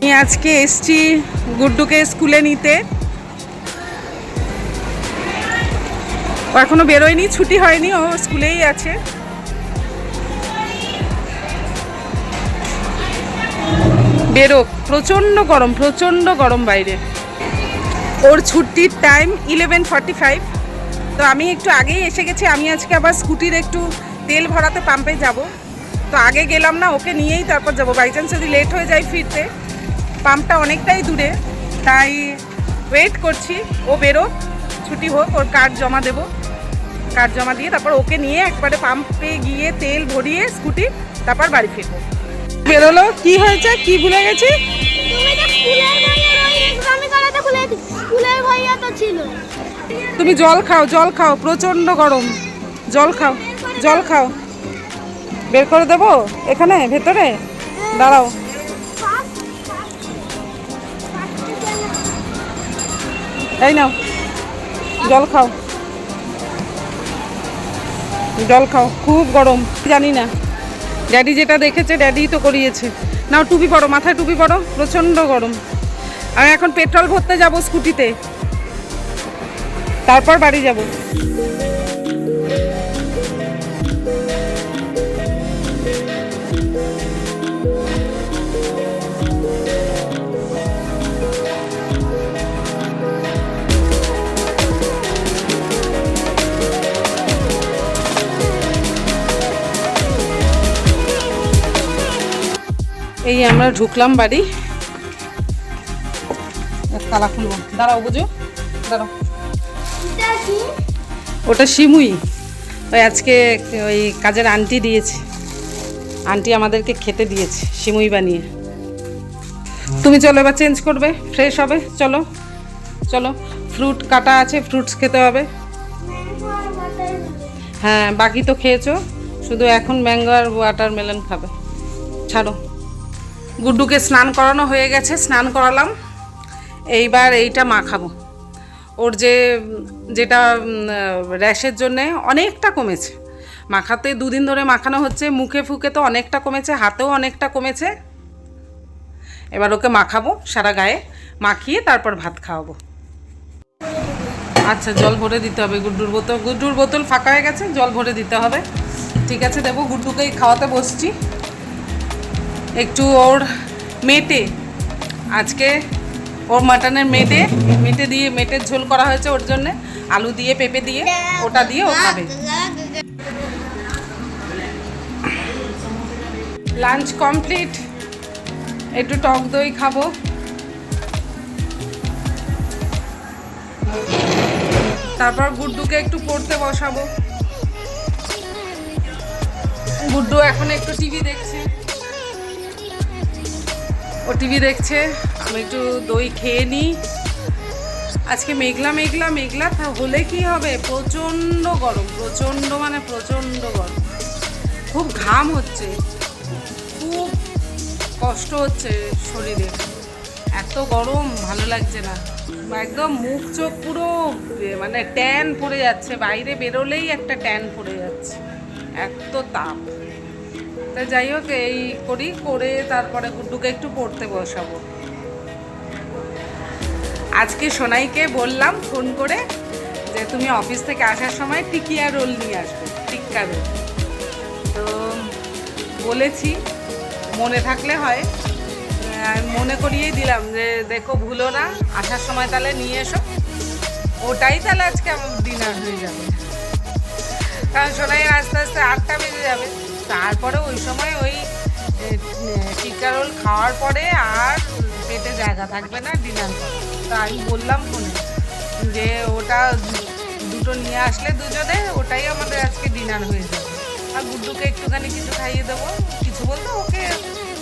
আজকে এসছি গুড্ডুকে স্কুলে নিতে। ও এখনো বেরোয়নি, ছুটি হয়নি, ও স্কুলেই আছে। বেরো, প্রচণ্ড গরম বাইরে। ওর ছুটির টাইম 11:45। তো আমি একটু আগেই এসে গেছি। আমি আজকে আবার স্কুটির একটু তেল ভরাতে পাম্পে যাব। তো আগে গেলাম না, ওকে নিয়েই তারপর যাবো। বাই চান্স যদি লেট হয়ে যায় ফিরতে, পাম্পটা অনেকটাই দূরে, তাই ওয়েট করছি ও বেরো, ছুটি হোক, ওর কার্ড জমা দেবো। কার্ড জমা দিয়ে তারপর ওকে নিয়ে একবারে পাম্পে গিয়ে তেল ভরিয়ে স্কুটি তারপর বাড়ি ফিরবো। বেরোলো, কি হয়েছে, কি ভুলে গেছি? তুমি জল খাও, প্রচণ্ড গরম। জল খাও। বের করে দেবো এখানে ভেতরে, দাঁড়াও। এই নাও, জল খাও, খুব গরম। জানি না, ড্যাডি যেটা দেখেছে ড্যাডিই তো করিয়েছে। নাও টুপি পরো, মাথায় টুপি পরো, প্রচণ্ড গরম। আমি এখন পেট্রোল ভরতে যাব স্কুটিতে, তারপর বাড়ি যাব। এই আমরা ঢুকলাম বাড়ি। তালা খুলবো, দাঁড়াও বুঝো, দাঁড়াও। ওটা শিমুই, ওই আজকে ওই কাজের আন্টি দিয়েছে, আন্টি আমাদেরকে খেতে দিয়েছে শিমুই বানিয়ে। তুমি চলো এবার চেঞ্জ করবে, ফ্রেশ হবে, চলো। ফ্রুট কাটা আছে, ফ্রুটস খেতে হবে। হ্যাঁ, বাকি তো খেয়েছো, শুধু এখন ম্যাঙ্গো আর ওয়াটারমেলন খাবে। ছাড়ো। গুড্ডুকে স্নান করানো হয়ে গেছে, স্নান করালাম। এইবার এইটা মাখাবো। ওর যেটা র্যাশের জন্যে অনেকটা কমেছে, মাখাতে 2 দিন ধরে মাখানো হচ্ছে। মুখে ফুকে তো অনেকটা কমেছে, হাতেও অনেকটা কমেছে। এবার ওকে মাখাবো সারা গায়ে, মাখিয়ে তারপর ভাত খাওয়াবো। আচ্ছা, জল ভরে দিতে হবে গুড্ডুর বোতল ফাঁকা হয়ে গেছে, জল ভরে দিতে হবে। ঠিক আছে, দেবো। গুড্ডুকেই খাওয়াতে বসছি। একটু ওর মেটে, আজকে ওর মাটনের মেটে দিয়ে মেটের ঝোল করা হয়েছে ওর জন্যে, আলু দিয়ে পেঁপে দিয়ে, ওটা দিয়ে ও খাবে। লাঞ্চ কমপ্লিট, একটু টক দই খাবো। তারপর গুড্ডুকে একটু পড়তে বসাবো। গুড্ডু এখন একটু টিভি দেখছে, ও টিভি দেখছে। আমি একটু দই খেয়ে নিই। আজকে মেঘলা হলে কি হবে, প্রচণ্ড গরম, প্রচণ্ড গরম। খুব ঘাম হচ্ছে, খুব কষ্ট হচ্ছে শরীরে, এত গরম, ভালো লাগছে না। একদম মুখ চোখ পুরো ট্যান পড়ে যাচ্ছে, বাইরে বেরোলেই একটা ট্যান পড়ে যাচ্ছে, এত তাপ। তা যাই হোক, এই করে তারপরে গুড্ডুকে একটু পড়তে বসাবো। আজকে সোনাইকে বললাম ফোন করে যে তুমি অফিস থেকে আসার সময় টিকিয়া রোল নিয়ে আসবে, টিক্কা রোল। তো বলেছি, মনে থাকলে হয়, আমি মনে করিয়েই দিলাম যে দেখো ভুলো না, আসার সময় তাহলে নিয়ে এসো। ওটাই তাহলে আজকে আমার ডিনার হয়ে যাবে, কারণ সোনাইয়ের আস্তে আস্তে 8টা বেজে যাবে। তারপরে ওই সময় ওই টিক্কা রোল খাওয়ার পরে আর পেটে জায়গা থাকবে না ডিনার করা। তো আমি বললাম ফোনে যে ওটা দুটো নিয়ে আসলে দুজনে, ওটাই আমাদের আজকে ডিনার হয়ে যাবে। আর গুড্ডুকে একটুখানি কিছু খাইয়ে দেবো, কিছু বলতে ওকে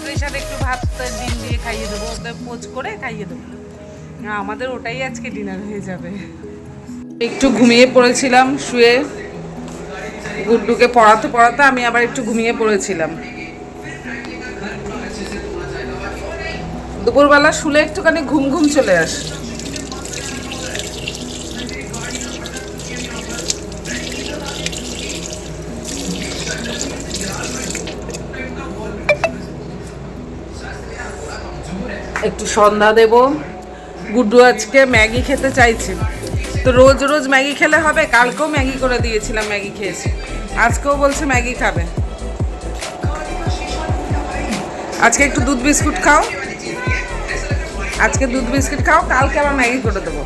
প্রেশারে একটু ভাত ডিম দিয়ে খাইয়ে দেবো, ওকে পোচ করে খাইয়ে দেবো। আমাদের ওটাই আজকে ডিনার হয়ে যাবে। একটু ঘুমিয়ে পড়েছিলাম শুয়ে, গুড্ডুকে পড়াতে আমি আবার একটু ঘুমিয়ে পড়েছিলাম। দুপুরবেলা শুলে একটুখানি ঘুম চলে আসে। একটু সন্ধ্যা দেব। গুড্ডু আজকে ম্যাগি খেতে চাইছে, তো রোজ রোজ ম্যাগি খেলে হবে? কালকেও ম্যাগি করে দিয়েছিলাম, ম্যাগি খেয়েছি, আজকেও বলছে ম্যাগি খাবে। আজকে একটু দুধ বিস্কুট খাও, আজকে দুধ বিস্কুট খাও, কালকে আবার ম্যাগি করে দেবো।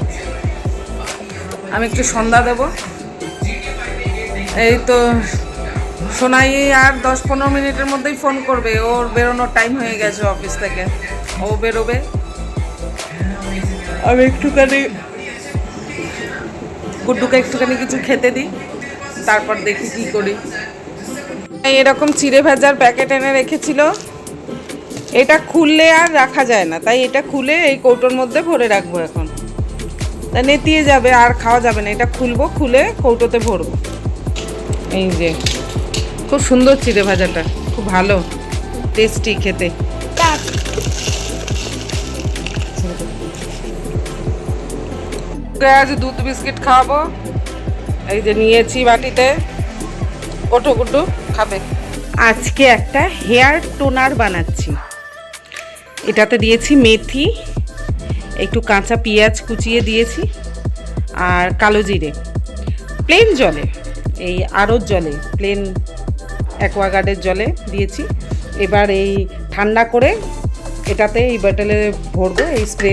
আমি একটু সন্ধ্যা দেব। এই তো সোনাই আর 10-15 মিনিটের মধ্যেই ফোন করবে, ওর বেরোনোর টাইম হয়ে গেছে অফিস থেকে, ও বেরোবে। আমি একটুখানি গুড্ডুকে একটুখানি কিছু খেতে দিই, তারপর দেখি কি করি। এরকম চিড়ে ভাজার প্যাকেট এনে রেখেছিল, এটা খুললে আর রাখা যায় না, তাই এটা খুলে এই কৌটোর মধ্যে ভরে রাখবো। এখন তা নেতিয়ে যাবে, আর খাওয়া যাবে না। এটা খুলবো, খুলে কৌটোতে ভরবো। এই যে খুব সুন্দর চিড়ে ভাজাটা, খুব ভালো টেস্টি খেতে। আজ দুধ বিস্কিট খাওয়াবো, এই যে নিয়েছি বাটিতে। ওঠো গুড্ডু, খাবে। আজকে একটা হেয়ার টোনার বানাচ্ছি। এটাতে দিয়েছি মেথি, একটু কাঁচা পেঁয়াজ কুচিয়ে দিয়েছি, আর কালো জিরে, প্লেন জলে, এই আড়ত জলে, প্লেন অ্যাকোয়াগার্ডের জলে দিয়েছি। এবার এই ঠান্ডা করে এটাতে এই বোতলে ভরবো, এই স্প্রে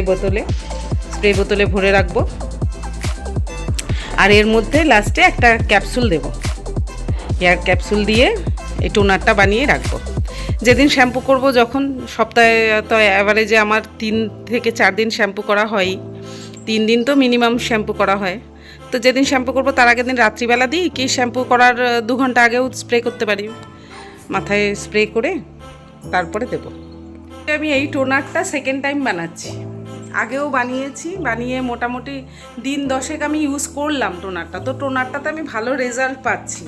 বোতলে ভরে রাখবো। আর এর মধ্যে লাস্টে একটা ক্যাপসুল দেব, হেয়ার ক্যাপসুল দিয়ে এই টোনারটা বানিয়ে রাখবো। যেদিন শ্যাম্পু করব, যখন সপ্তাহে তো অ্যাভারেজে আমার 3 থেকে 4 দিন শ্যাম্পু করা হয়, 3 দিন তো মিনিমাম শ্যাম্পু করা হয়। তো যেদিন শ্যাম্পু করব তার আগের দিন রাত্রিবেলা দিই, কি শ্যাম্পু করার 2 ঘন্টা আগেও স্প্রে করতে পারি, মাথায় স্প্রে করে তারপরে দেব। আমি এই টোনারটা সেকেন্ড টাইম বানাচ্ছি, আগেও বানিয়েছি, বানিয়ে মোটামুটি দিন 10 আমি ইউজ করলাম টোনারটা। তো টোনারটাতে আমি ভালো রেজাল্ট পাচ্ছি,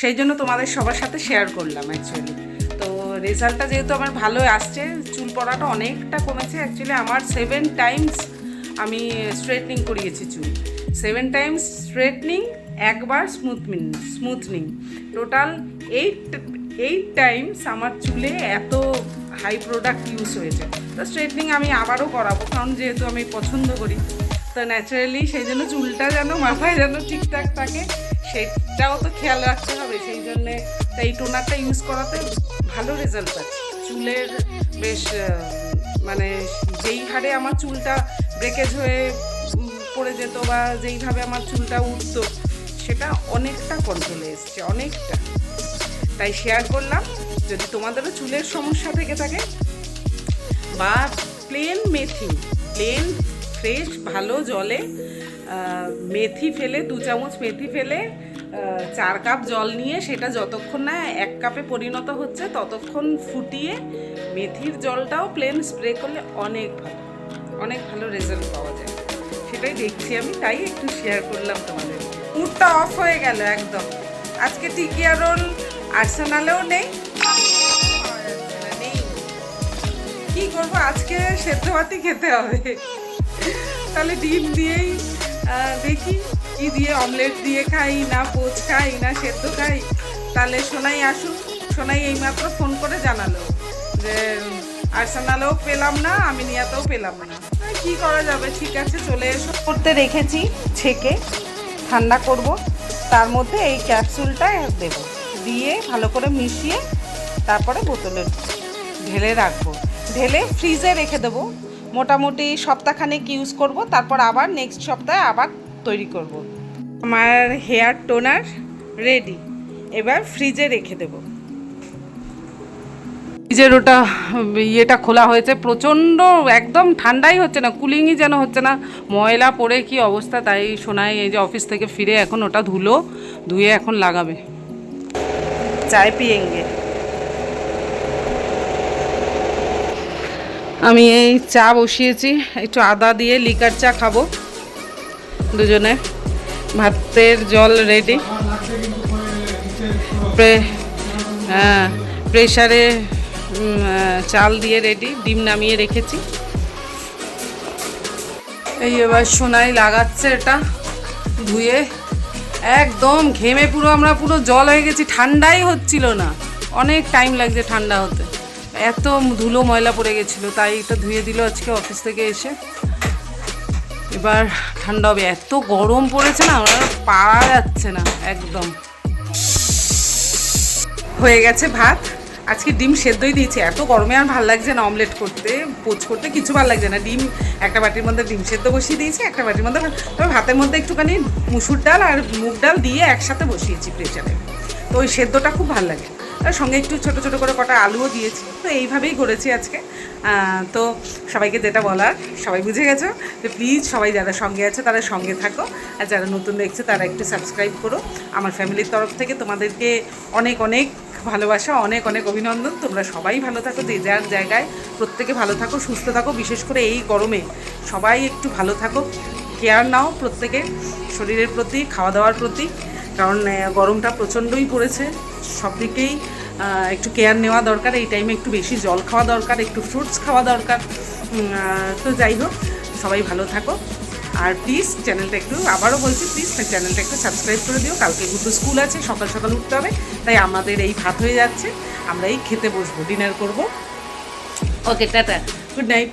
সেই জন্য তোমাদের সবার সাথে শেয়ার করলাম অ্যাকচুয়ালি। তো রেজাল্টটা যেহেতু আমার ভালো আসছে, চুল পড়াটা অনেকটা কমেছে। অ্যাকচুয়ালি আমার 7 টাইমস আমি স্ট্রেটনিং করিয়েছি চুল, 7 টাইমস স্ট্রেটনিং, একবার স্মুথনিং, টোটাল 8 টাইমস আমার চুলে এত হাই প্রোডাক্ট ইউজ হয়েছে। তো স্ট্রেটনিং আমি আবারও করাবো, কারণ যেহেতু আমি পছন্দ করি, তো ন্যাচারালি সেই জন্য চুলটা যেন মাথায় যেন ঠিকঠাক থাকে, সেটাও তো খেয়াল রাখতে হবে। সেই জন্যে এই টোনারটা ইউজ করাতে ভালো রেজাল্ট পাচ্ছি। চুলের বেশ মানে যেই হারে আমার চুলটা ব্রেকেজ হয়ে পড়ে যেত, বা যেইভাবে আমার চুলটা উঠতো, সেটা অনেকটা কন্ট্রোলে এসছে, অনেকটা। তাই শেয়ার করলাম, যদি তোমাদেরও চুলের সমস্যা থেকে থাকে, বা প্লেন মেথি, প্লেন ফ্রেশ ভালো জলে মেথি ফেলে, 2 চামচ মেথি ফেলে 4 কাপ জল নিয়ে, সেটা যতক্ষণ না 1 কাপে পরিণত হচ্ছে ততক্ষণ ফুটিয়ে মেথির জলটাও প্লেন স্প্রে করলে অনেক ভালো রেজাল্ট পাওয়া যায়। সেটাই দেখছি আমি, তাই একটু শেয়ার করলাম তোমাদের। মুডটা অফ হয়ে গেল একদম। আজকে টিকিয়া রোল আর্সেনালেও নেই, কি করবো, আজকে সেদ্ধ ভাতই খেতে হবে। তাহলে ডিম দিয়েই দেখি কি দিয়ে, অমলেট দিয়ে খাই না পোচ খাই না সেদ্ধ খাই। তাহলে সোনাই আসুক, সোনাই এইমাত্র ফোন করে জানালো যে আর্সেনালেও পেলাম না, আমি নিয়াতেও পেলাম না, কি করা যাবে, ঠিক আছে চলে এসো। করতে রেখেছি, ছেঁকে ঠান্ডা করব, তার মধ্যে এই ক্যাপসুলটা দেব, দিয়ে ভালো করে মিশিয়ে তারপরে বোতলে ঢেলে রাখবো, ঢেলে ফ্রিজে রেখে দেবো। মোটামুটি সপ্তাহখানেক ইউজ করব, তারপর আবার নেক্সট সপ্তাহে আবার তৈরি করব। আমার হেয়ার টোনার রেডি, এবার ফ্রিজে রেখে দেব। ফ্রিজের ওটা ইয়েটা খোলা হয়েছে, প্রচণ্ড একদম ঠান্ডাই হচ্ছে না, কুলিংই যেন হচ্ছে না, ময়লা পড়ে কি অবস্থা। তাই শোনাই এই যে অফিস থেকে ফিরে এখন ওটা ধুয়ে এখন লাগাবে। চায় পিয়েঙ্গে। আমি এই চা বসিয়েছি, একটু আদা দিয়ে লিকার চা খাবো দুজনে। ভাতের জল রেডি, হ্যাঁ প্রেশারে চাল দিয়ে রেডি, ডিম নামিয়ে রেখেছি। এই এবার সোনাই লাগাচ্ছে এটা ধুয়ে, একদম ঘেমে পুরো আমরা পুরো জল হয়ে গেছি, ঠান্ডাই হচ্ছিল না, অনেক টাইম লাগছে ঠান্ডা হতে। এত ধুলো ময়লা পড়ে গেছিলো, তাই এটা ধুয়ে দিল আজকে অফিস থেকে এসে। এবার ঠান্ডা হবে, এত গরম পড়েছে না, আমার পারা যাচ্ছে না একদম। হয়ে গেছে ভাত, আজকে ডিম সেদ্ধই দিয়েছি। এত গরমে আর ভালো লাগছে না অমলেট করতে, পোচ করতে কিছু ভালো লাগছে না। ডিম একটা বাটির মধ্যে ডিম সেদ্ধ বসিয়ে দিয়েছি, একটা বাটির মধ্যে, তবে ভাতের মধ্যে একটুখানি মুসুর ডাল আর মুগ ডাল দিয়ে একসাথে বসিয়েছি প্রেসারে। তো ওই সেদ্ধটা খুব ভালো লাগে, আর সঙ্গে একটু ছোটো ছোটো করে কটা আলুও দিয়েছি। তো এইভাবেই করেছি আজকে। তো সবাইকে যেটা বলার সবাই বুঝে গেছো, তো প্লিজ সবাই যারা সঙ্গে আছে তারা সঙ্গে থাকো, আর যারা নতুন দেখছে তারা একটু সাবস্ক্রাইব করো। আমার ফ্যামিলির তরফ থেকে তোমাদেরকে অনেক অনেক ভালোবাসা, অনেক অনেক অভিনন্দন। তোমরা সবাই ভালো থাকো, যে যার জায়গায় প্রত্যেকে ভালো থাকো, সুস্থ থাকো। বিশেষ করে এই গরমে সবাই একটু ভালো থাকো, কেয়ার নাও প্রত্যেকে শরীরের প্রতি, খাওয়া দাওয়ার প্রতি, কারণ গরমটা প্রচণ্ডই পড়েছে। সব দিকেই একটু কেয়ার নেওয়া দরকার। এই টাইমে একটু বেশি জল খাওয়া দরকার, একটু ফ্রুটস খাওয়া দরকার। তো যাই হোক, সবাই ভালো থাকো। আর প্লিজ চ্যানেলটা একটু, আবারও বলছি, প্লিজ চ্যানেলটা একটু সাবস্ক্রাইব করে দিও। কালকে কিন্তু স্কুল আছে, সকাল সকাল উঠতে হবে, তাই আমাদের এই ভাত হয়ে যাচ্ছে, আমরা এই খেতে বসবো, ডিনার করবো। ওকে, টাটা, গুড নাইট।